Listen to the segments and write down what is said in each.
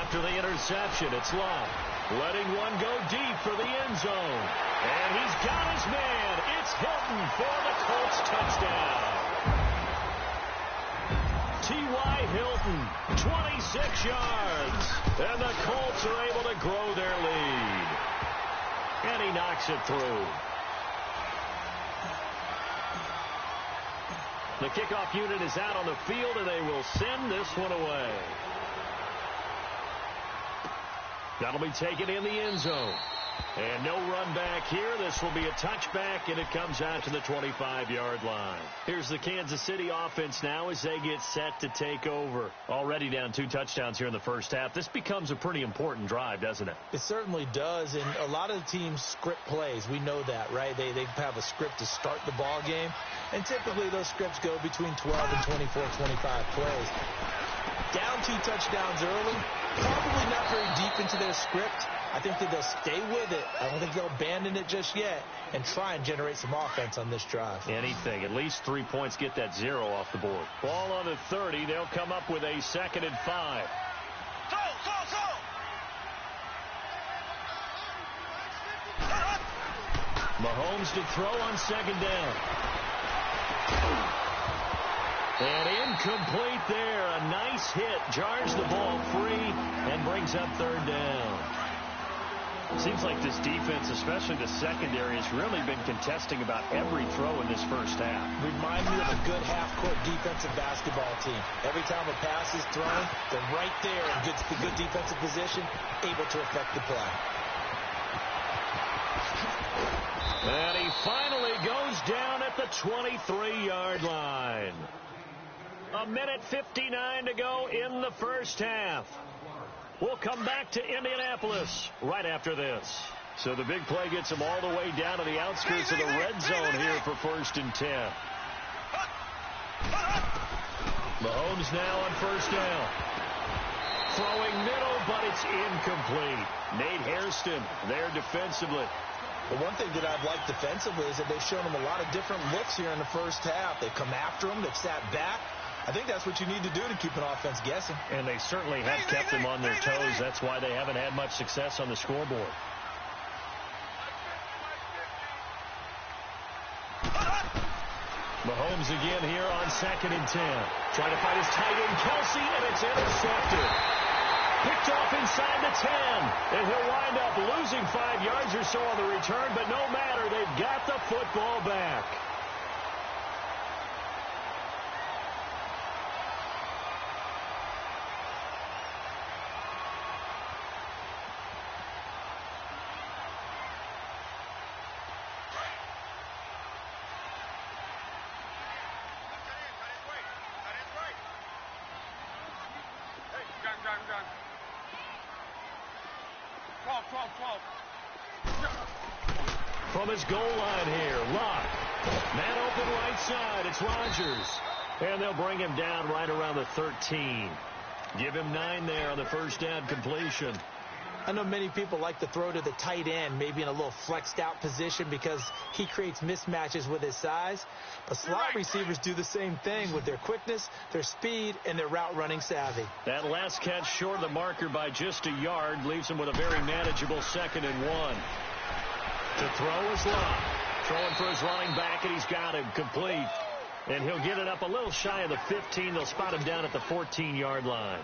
after the interception. It's Love, letting one go deep for the end zone. And he's got his man. It's Hilton for the Colts touchdown. T.Y. Hilton, 26 yards. And the Colts are able to grow their lead. And he knocks it through. The kickoff unit is out on the field, and they will send this one away. That'll be taken in the end zone. And no run back here. This will be a touchback, and it comes out to the 25-yard line. Here's the Kansas City offense now as they get set to take over. Already down 2 touchdowns here in the first half. This becomes a pretty important drive, doesn't it? It certainly does, and a lot of the teams script plays. We know that, right? They have a script to start the ball game, and typically those scripts go between 12 and 24, 25 plays. Down 2 touchdowns early, probably not very deep into their script. I think that they'll stay with it. I don't think they'll abandon it just yet and try and generate some offense on this drive. Anything. At least 3 points, get that 0 off the board. Ball on the 30. They'll come up with a 2nd and 5. Mahomes to throw on 2nd down. And incomplete there. A nice hit. Jars the ball free and brings up 3rd down. Seems like this defense, especially the secondary, has really been contesting about every throw in this first half. Remind me of a good half-court defensive basketball team. Every time a pass is thrown, they're right there in good defensive position, able to affect the play. And he finally goes down at the 23-yard line. 1:59 to go in the first half. We'll come back to Indianapolis right after this. So the big play gets them all the way down to the outskirts of the red zone here for 1st and 10. Mahomes now on 1st down. Throwing middle, but it's incomplete. Nate Hairston there defensively. The one thing that I've liked defensively is that they've shown him a lot of different looks here in the first half. They've come after him. They've sat back. I think that's what you need to do to keep an offense guessing. And they certainly have kept them on their toes. That's why they haven't had much success on the scoreboard. Mahomes again here on 2nd and 10. Trying to find his tight end, Kelsey, and it's intercepted. Picked off inside the 10. And he'll wind up losing 5 yards or so on the return, but no matter, they've got the football back. From his goal line here, Locke. Man open right side, it's Rodgers. And they'll bring him down right around the 13. Give him 9 there on the first down completion. I know many people like to throw to the tight end, maybe in a little flexed out position because he creates mismatches with his size. But slot receivers do the same thing with their quickness, their speed, and their route running savvy. That last catch short of the marker by just a yard leaves him with a very manageable 2nd and 1. To throw is Locke. Throwing for his running back, and he's got him complete. And he'll get it up a little shy of the 15. They'll spot him down at the 14-yard line.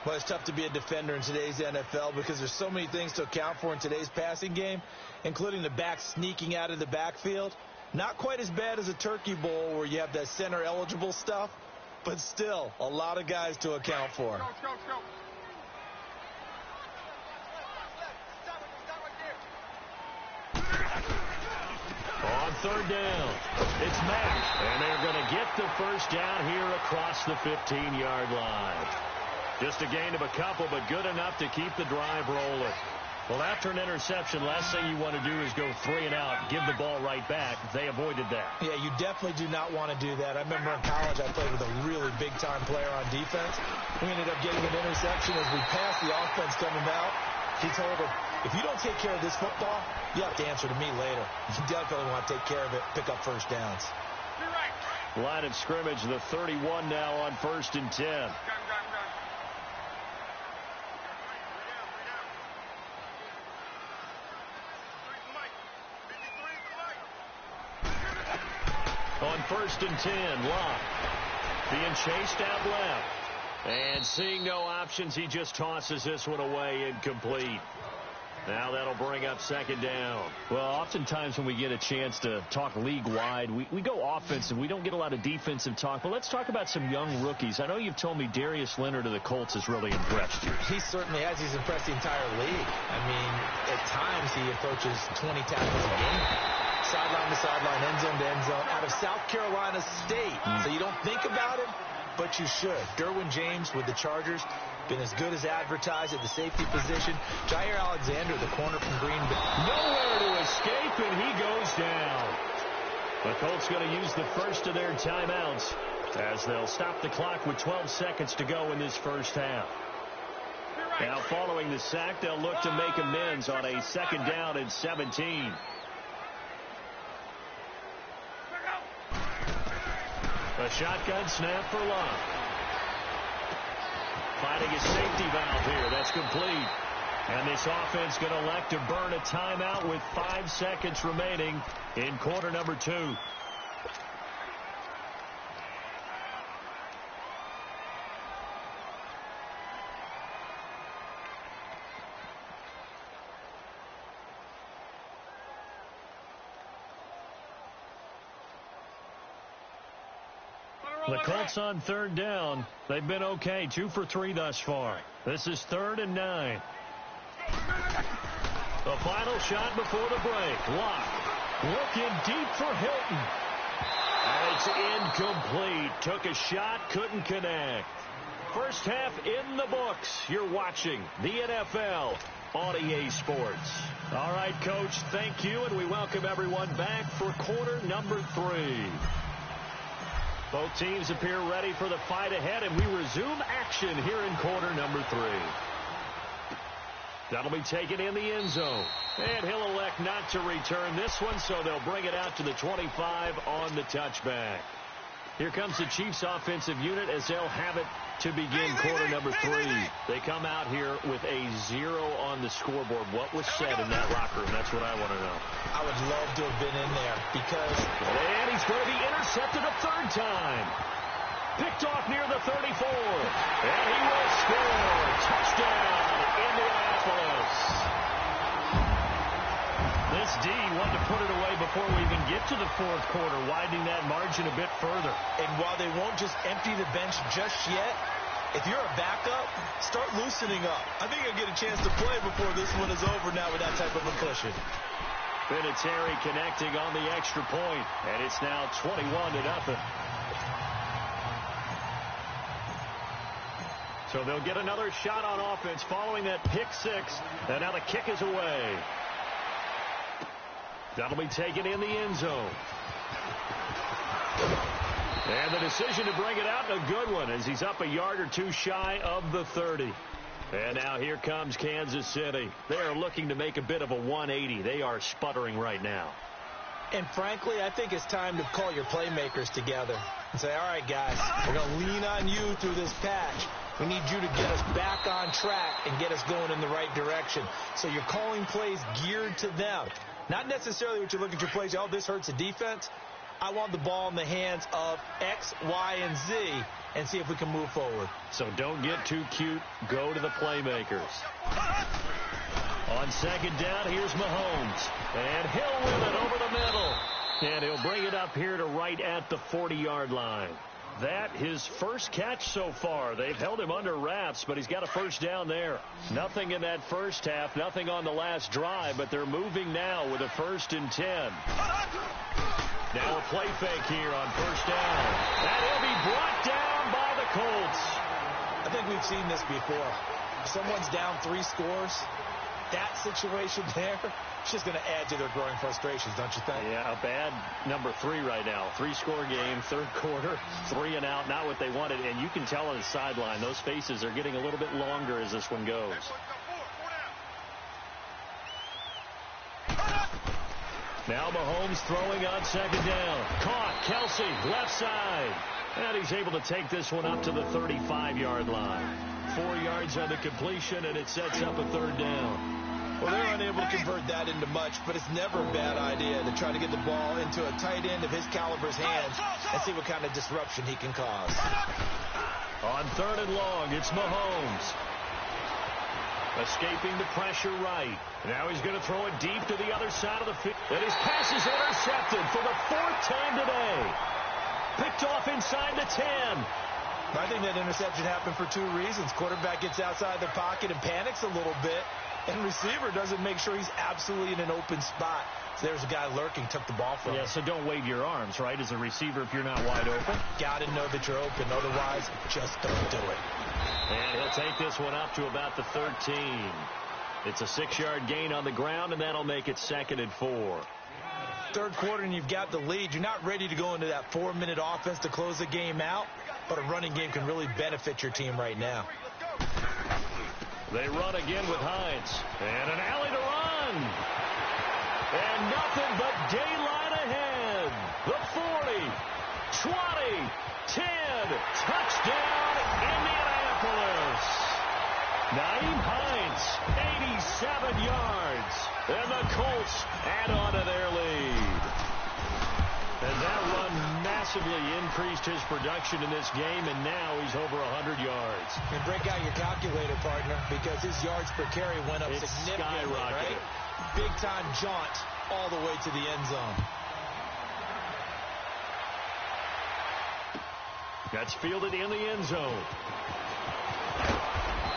Well, it's tough to be a defender in today's NFL because there's so many things to account for in today's passing game, including the back sneaking out of the backfield. Not quite as bad as a turkey bowl where you have that center-eligible stuff, but still a lot of guys to account for. Go. On 3rd down, it's Mack, and they're going to get the first down here across the 15-yard line. Just a gain of a couple, but good enough to keep the drive rolling. Well, after an interception, last thing you want to do is go 3 and out, give the ball right back. They avoided that. Yeah, you definitely do not want to do that. I remember in college I played with a really big-time player on defense. We ended up getting an interception as we passed the offense coming out. He told him, if you don't take care of this football, you have to answer to me later. You definitely want to take care of it, pick up first downs. You're right. Line of scrimmage, the 31 now on 1st and 10. On 1st and 10, Locke being chased out left. And seeing no options, he just tosses this one away incomplete. Now that'll bring up 2nd down. Well, oftentimes when we get a chance to talk league-wide, we go offensive. We don't get a lot of defensive talk. But let's talk about some young rookies. I know you've told me Darius Leonard of the Colts has really impressed you. He certainly has. He's impressed the entire league. I mean, at times he approaches 20 tackles a game. Sideline to sideline, end zone to end zone, out of South Carolina State. So you don't think about it, but you should. Derwin James with the Chargers, been as good as advertised at the safety position. Jair Alexander, the corner from Green Bay. Nowhere to escape, and he goes down. The Colts going to use the first of their timeouts as they'll stop the clock with 12 seconds to go in this first half. Now following the sack, they'll look to make amends on a 2nd down and 17. A shotgun snap for Locke. Finding his safety valve here. That's complete. And this offense going to elect to burn a timeout with 5 seconds remaining in quarter number 2. The Colts on 3rd down. They've been okay. 2 for 3 thus far. This is 3rd and 9. The final shot before the break. Locke looking deep for Hilton. And it's incomplete. Took a shot, couldn't connect. First half in the books. You're watching the NFL on EA Sports. All right, Coach, thank you, and we welcome everyone back for quarter number 3. Both teams appear ready for the fight ahead, and we resume action here in quarter number 3. That'll be taken in the end zone. And he'll elect not to return this one, so they'll bring it out to the 25 on the touchback. Here comes the Chiefs offensive unit as they'll have it to begin quarter number 3. They come out here with a 0 on the scoreboard. What was said in that locker room? That's what I want to know. I would love to have been in there because... And he's going to be intercepted a 3rd time. Picked off near the 34. And he will score. Touchdown, Indianapolis. This D wanted to put it away before we even get to the 4th quarter, widening that margin a bit further. And while they won't just empty the bench just yet, if you're a backup, start loosening up. I think you'll get a chance to play before this one is over now with that type of a cushion. Vinatieri connecting on the extra point, and it's now 21-0. So they'll get another shot on offense following that pick 6, and now the kick is away. That'll be taken in the end zone. And the decision to bring it out, a good one, as he's up a yard or 2 shy of the 30. And now here comes Kansas City. They are looking to make a bit of a 180. They are sputtering right now. And frankly, I think it's time to call your playmakers together and say, all right, guys, we're going to lean on you through this patch. We need you to get us back on track and get us going in the right direction. So you're calling plays geared to them. Not necessarily what you look at your plays, oh, this hurts the defense. I want the ball in the hands of X, Y, and Z and see if we can move forward. So don't get too cute. Go to the playmakers. On 2nd down, here's Mahomes. And he'll win it over the middle. And he'll bring it up here to right at the 40-yard line. That his first catch so far. They've held him under wraps, but he's got a 1st down there. Nothing in that first half, nothing on the last drive, but they're moving now with a 1st and 10. Now a play fake here on 1st down. And he'll be brought down by the Colts. I think we've seen this before. If someone's down 3 scores, that situation there, it's just going to add to their growing frustrations, don't you think? Yeah, a bad number 3 right now. 3-score game, 3rd quarter, 3 and out, not what they wanted. And you can tell on the sideline, those faces are getting a little bit longer as this one goes. Now Mahomes throwing on 2nd down. Caught, Kelsey, left side. And he's able to take this one up to the 35-yard line. 4 yards on the completion, and it sets up a 3rd down. Well, they're unable to convert that into much, but it's never a bad idea to try to get the ball into a tight end of his caliber's hands and see what kind of disruption he can cause. On 3rd and long, it's Mahomes. Escaping the pressure right. Now he's going to throw it deep to the other side of the field. And his pass is intercepted for the 4th time today. Picked off inside the 10. I think that interception happened for 2 reasons. Quarterback gets outside the pocket and panics a little bit, and receiver doesn't make sure he's absolutely in an open spot. So there's a guy lurking, took the ball from him. Yeah, so don't wave your arms, right, as a receiver if you're not wide open. Got to know that you're open. Otherwise, just don't do it. And he'll take this one up to about the 13. It's a 6-yard gain on the ground, and that'll make it 2nd and 4. 3rd quarter, and you've got the lead. You're not ready to go into that 4-minute offense to close the game out, but a running game can really benefit your team right now. They run again with Hines. And an alley to run. And nothing but daylight ahead. The 40, 20, 10. Touchdown, Indianapolis. Nyheim Hines, 87 yards. And the Colts add on to their lead. And that run massively increased his production in this game, and now he's over 100 yards. And break out your calculator, partner, because his yards per carry went up significantly, right? Big-time jaunt all the way to the end zone. That's fielded in the end zone.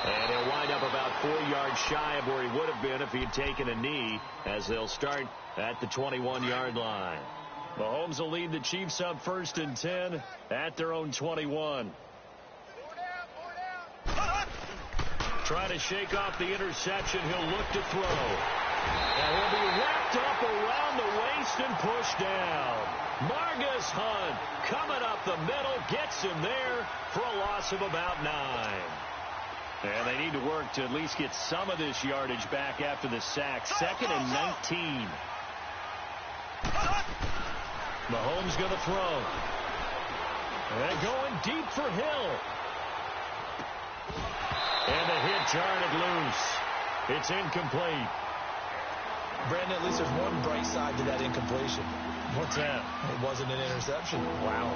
And he'll wind up about 4 yards shy of where he would have been if he had taken a knee, as they'll start at the 21-yard line. Mahomes will lead the Chiefs up 1st and 10 at their own 21. Trying to shake off the interception. He'll look to throw. And he'll be wrapped up around the waist and pushed down. Margus Hunt coming up the middle, gets him there for a loss of about 9. And they need to work to at least get some of this yardage back after the sack. 2nd and 19. Mahomes going to throw. And going deep for Hill. And the hit jarred it loose. It's incomplete. Brandon, at least there's one bright side to that incompletion. What's that? It wasn't an interception. Wow.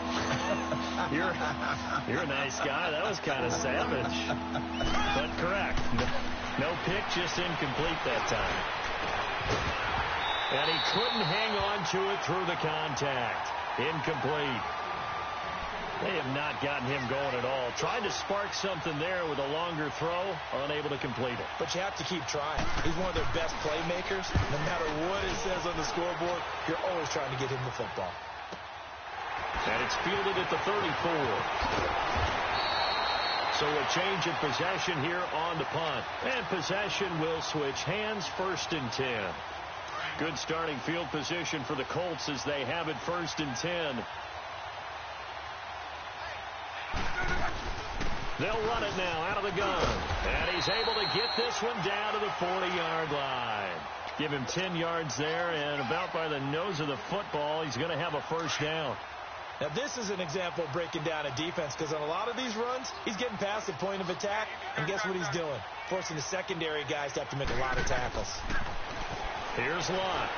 You're a nice guy. That was kind of savage. But correct. No pick, just incomplete that time. And he couldn't hang on to it through the contact. Incomplete. They have not gotten him going at all. Tried to spark something there with a longer throw, unable to complete it. But you have to keep trying. He's one of their best playmakers. No matter what it says on the scoreboard, you're always trying to get him the football. And it's fielded at the 34. So a change of possession here on the punt. And possession will switch hands, 1st and 10. Good starting field position for the Colts as they have it 1st and 10. They'll run it now out of the gun. And he's able to get this one down to the 40-yard line. Give him 10 yards there, and about by the nose of the football, he's going to have a 1st down. Now, this is an example of breaking down a defense, because on a lot of these runs, he's getting past the point of attack, and guess what he's doing? Forcing the secondary guys to have to make a lot of tackles. Here's Lott.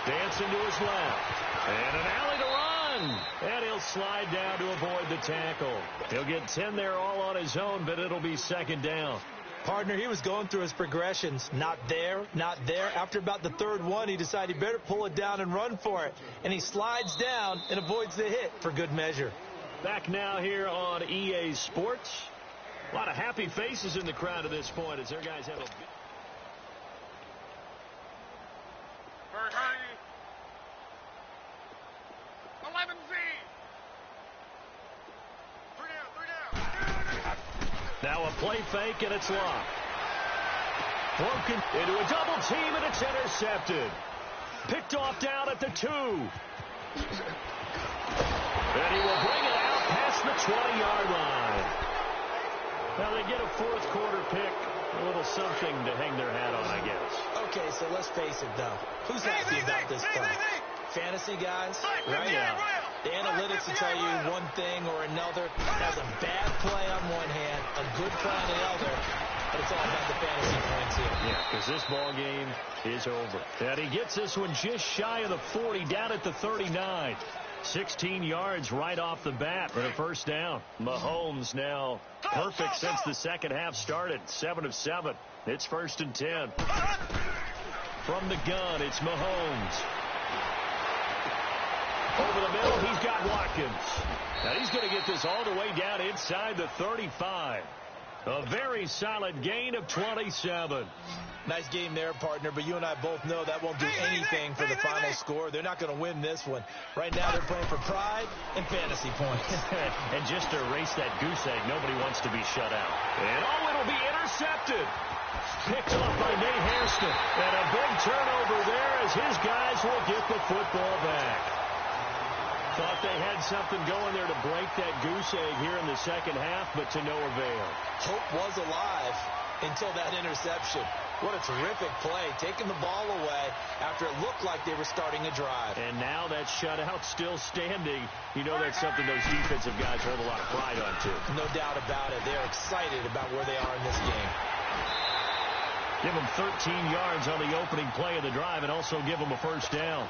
Dancing to his left. And an alley to run. And he'll slide down to avoid the tackle. He'll get 10 there all on his own, but it'll be 2nd down. Partner, he was going through his progressions. Not there, not there. After about the 3rd one, he decided he better pull it down and run for it. And he slides down and avoids the hit for good measure. Back now here on EA Sports. A lot of happy faces in the crowd at this point as their guys have a big... 11Z. 3 down. Now a play fake, and it's locked. Broken into a double team, and it's intercepted. Picked off down at the 2. And he will bring it out past the 20-yard line. Now they get a 4th quarter pick. A little something to hang their hat on, I guess. Okay, so let's face it, though. Who's happy about this play? Fantasy guys, right? Yeah. The analytics will tell you one thing or another. Has a bad play on one hand, a good play on the other. but it's all about the fantasy points here. Yeah, because this ball game is over. And he gets this one just shy of the 40, down at the 39. 16 yards right off the bat and a first down. Mahomes now perfect since the second half started. 7 of 7. It's 1st and 10. From the gun, it's Mahomes. Over the middle, he's got Watkins. Now he's going to get this all the way down inside the 35. A very solid gain of 27. Nice game there, partner, but you and I both know that won't do anything for the final score. They're not going to win this one. Right now they're playing for pride and fantasy points. And just to erase that goose egg, nobody wants to be shut out. And it'll be intercepted. Picked off by Nate Hairston. And a big turnover there as his guys will get the football back. Thought they had something going there to break that goose egg here in the second half, but to no avail. Hope was alive until that interception. What a terrific play, taking the ball away after it looked like they were starting a drive. And now that shutout still standing. You know that's something those defensive guys hold a lot of pride on, too. No doubt about it. They're excited about where they are in this game. Give them 13 yards on the opening play of the drive and also give them a first down.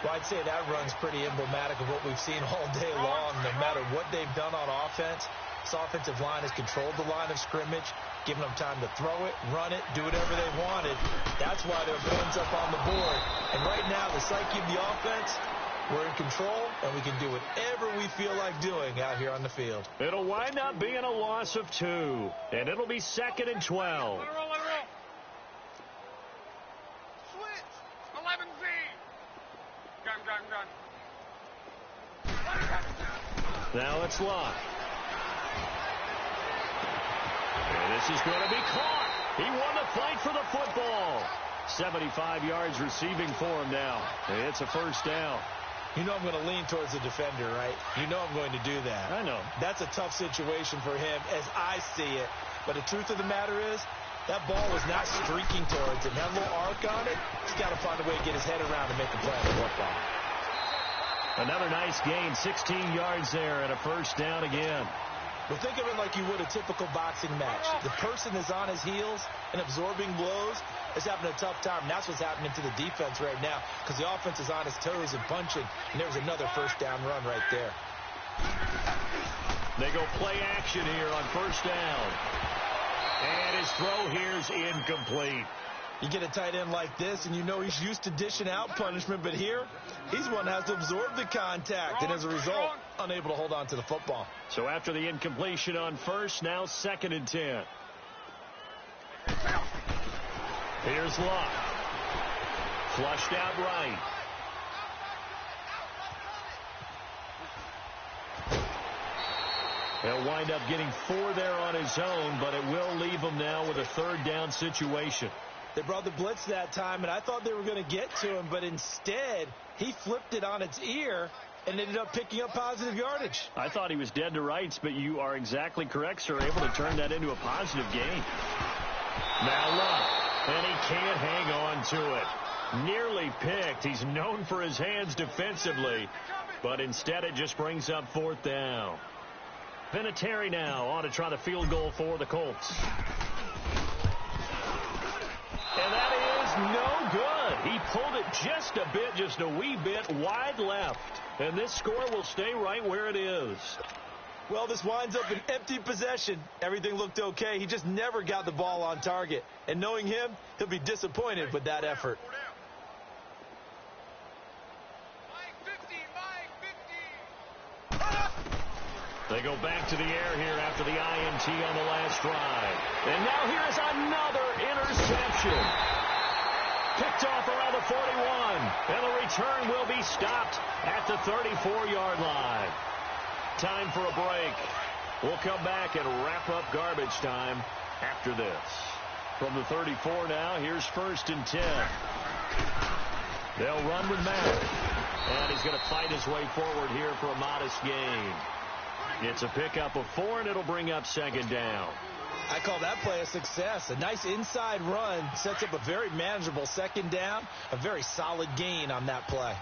Well, I'd say that run's pretty emblematic of what we've seen all day long. No matter what they've done on offense, this offensive line has controlled the line of scrimmage, given them time to throw it, run it, do whatever they wanted. That's why their points up on the board. And right now, the psyche of the offense, we're in control, and we can do whatever we feel like doing out here on the field. It'll wind up being a loss of 2, and it'll be 2nd and 12. Let it roll, let it roll. Switch. 11Z. Gun. Now it's locked. And this is going to be caught. He won the fight for the football. 75 yards receiving for him now. It's a first down. You know I'm going to lean towards the defender, right? You know I'm going to do that. I know. That's a tough situation for him as I see it. But the truth of the matter is, that ball was not streaking towards him. That little arc on it, he's got to find a way to get his head around and make a play on the football. Another nice gain, 16 yards there and a first down again. Well, think of it like you would a typical boxing match. The person is on his heels and absorbing blows is having a tough time. And that's what's happening to the defense right now because the offense is on his toes and punching. And there's another first down run right there. They go play action here on first down. And his throw here is incomplete. You get a tight end like this, and you know he's used to dishing out punishment, but here, he's one that has to absorb the contact, and as a result, unable to hold on to the football. So after the incompletion on first, now 2nd and 10. Here's Locke. Flushed out right. He'll wind up getting 4 there on his own, but it will leave him now with a 3rd down situation. They brought the blitz that time, and I thought they were going to get to him, but instead, he flipped it on its ear and ended up picking up positive yardage. I thought he was dead to rights, but you are exactly correct, sir, able to turn that into a positive gain. Now Locke, and he can't hang on to it. Nearly picked. He's known for his hands defensively, but instead it just brings up 4th down. Vinatieri now on to try the field goal for the Colts. And that is no good. He pulled it just a bit, just a wee bit wide left. And this score will stay right where it is. Well, this winds up an empty possession. Everything looked okay. He just never got the ball on target. And knowing him, he'll be disappointed with that effort. They go back to the air here after the INT on the last drive. And now here is another interception. Picked off around the 41. And the return will be stopped at the 34-yard line. Time for a break. We'll come back and wrap up garbage time after this. From the 34 now, here's 1st and 10. They'll run with Mack. And he's going to fight his way forward here for a modest gain. It's a pickup of 4, and it'll bring up 2nd down. I call that play a success. A nice inside run sets up a very manageable 2nd down. A very solid gain on that play.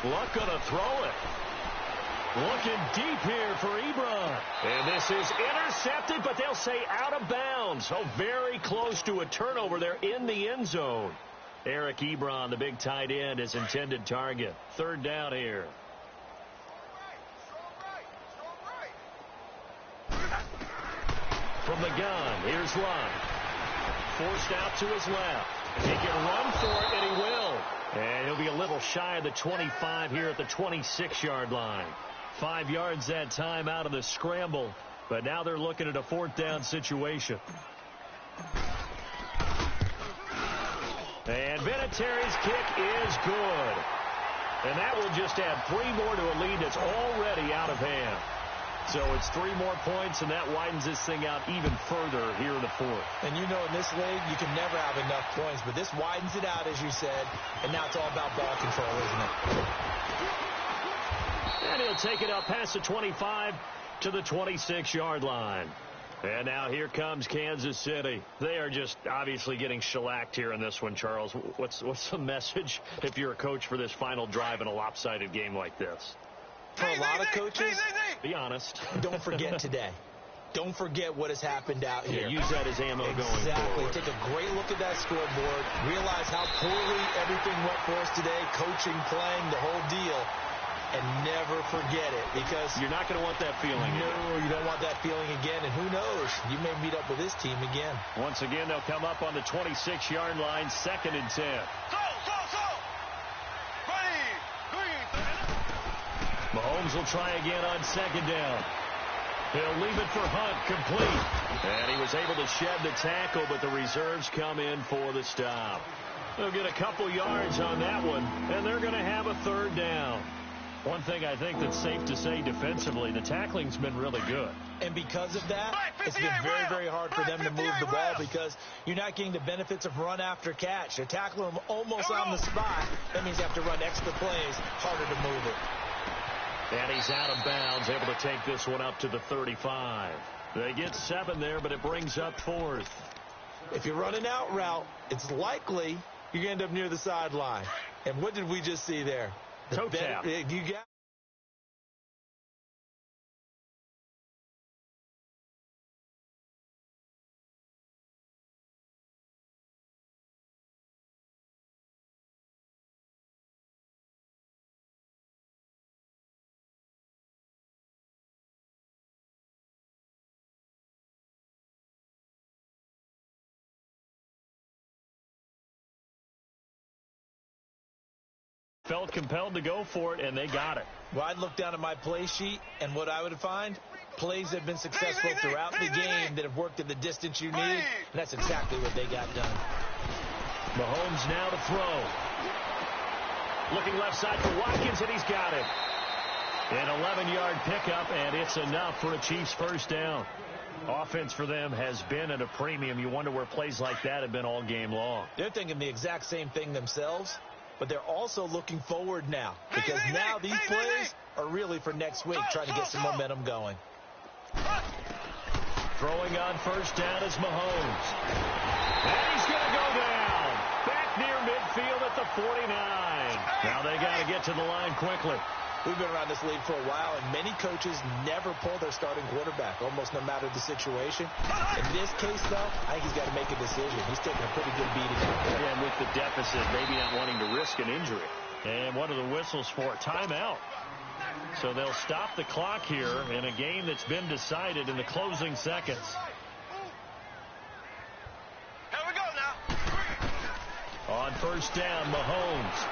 Luck going to throw it. Looking deep here for Ebron. And this is intercepted, but they'll say out of bounds. So very close to a turnover there in the end zone. Eric Ebron, the big tight end, is intended target. Third down here. From the gun, here's Love. Forced out to his left. He can run for it, and he will. And he'll be a little shy of the 25 here at the 26-yard line. 5 yards that time out of the scramble. But now they're looking at a fourth down situation. And Vinatieri's kick is good. And that will just add 3 more to a lead that's already out of hand. So it's 3 more points, and that widens this thing out even further here in the fourth. And you know in this league, you can never have enough points, but this widens it out, as you said, and now it's all about ball control, isn't it? And he'll take it up past the 25 to the 26-yard line. And now here comes Kansas City. They are just obviously getting shellacked here in this one, Charles. What's the message if you're a coach for this final drive in a lopsided game like this? For a lot of coaches, be honest. Don't forget today. Don't forget what has happened out here. Yeah, use that as ammo going forward. Exactly. Take a great look at that scoreboard. Realize how poorly everything went for us today. Coaching, playing, the whole deal. And never forget it, because you're not going to want that feeling again. No, you don't want that feeling again. And who knows? You may meet up with this team again. Once again, they'll come up on the 26-yard line, 2nd and 10. Mahomes will try again on 2nd down. He'll leave it for Hunt, complete. And he was able to shed the tackle, but the reserves come in for the stop. They'll get a couple yards on that one, and they're going to have a 3rd down. One thing I think that's safe to say defensively, the tackling's been really good. And because of that, it's been very, very hard for them to move the ball, because you're not getting the benefits of run after catch. They're tackling them almost on the spot. That means you have to run extra plays, harder to move it. And he's out of bounds, able to take this one up to the 35. They get 7 there, but it brings up 4th. If you run an out route, it's likely you're going to end up near the sideline. And what did we just see there? Toe tap. You got felt compelled to go for it, and they got it. Well, I'd look down at my play sheet, and what I would find, plays that have been successful throughout the game that have worked at the distance you need, and that's exactly what they got done. Mahomes now to throw. Looking left side for Watkins, and he's got it. An 11-yard pickup, and it's enough for a Chiefs 1st down. Offense for them has been at a premium. You wonder where plays like that have been all game long. They're thinking the exact same thing themselves, but they're also looking forward now, because now these plays are really for next week, trying to get some momentum going. Throwing on 1st down is Mahomes. And he's going to go down. Back near midfield at the 49. Now they got to get to the line quickly. We've been around this league for a while, and many coaches never pull their starting quarterback, almost no matter the situation. In this case, though, I think he's got to make a decision. He's taking a pretty good beating out there. And with the deficit, maybe not wanting to risk an injury. And what are the whistles for? Timeout. So they'll stop the clock here in a game that's been decided in the closing seconds. Here we go now. On 1st down, Mahomes.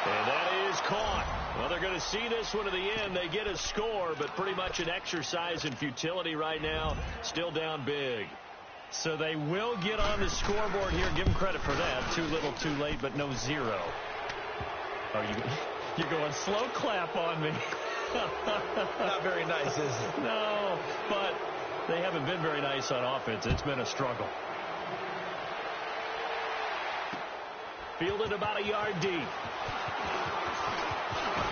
And that is caught. Well, they're going to see this one to the end. They get a score, but pretty much an exercise in futility right now. Still down big. So they will get on the scoreboard here. Give them credit for that. Too little, too late, but no 0. Oh, you're going slow clap on me. Not very nice, is it? No, but they haven't been very nice on offense. It's been a struggle. Fielded about a yard deep.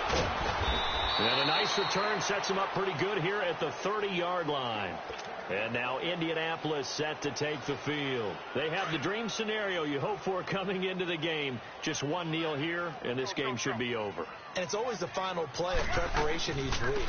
And a nice return sets him up pretty good here at the 30-yard line. And now Indianapolis set to take the field. They have the dream scenario you hope for coming into the game. Just one kneel here, and this game should be over. And it's always the final play of preparation each week.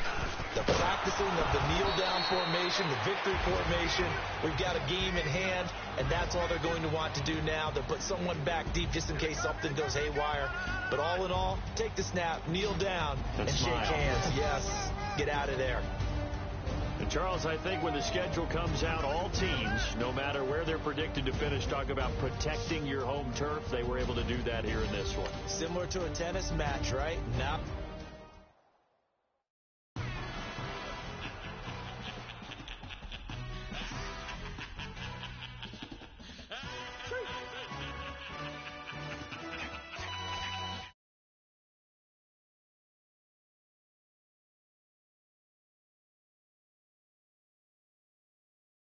The practicing of the kneel-down formation, the victory formation. We've got a game in hand, and that's all they're going to want to do now. They'll put someone back deep just in case something goes haywire. But all in all, take the snap, kneel down, and shake hands. Yes, get out of there. And Charles, I think when the schedule comes out, all teams, no matter where they're predicted to finish, talk about protecting your home turf. They were able to do that here in this one. Similar to a tennis match, right? Now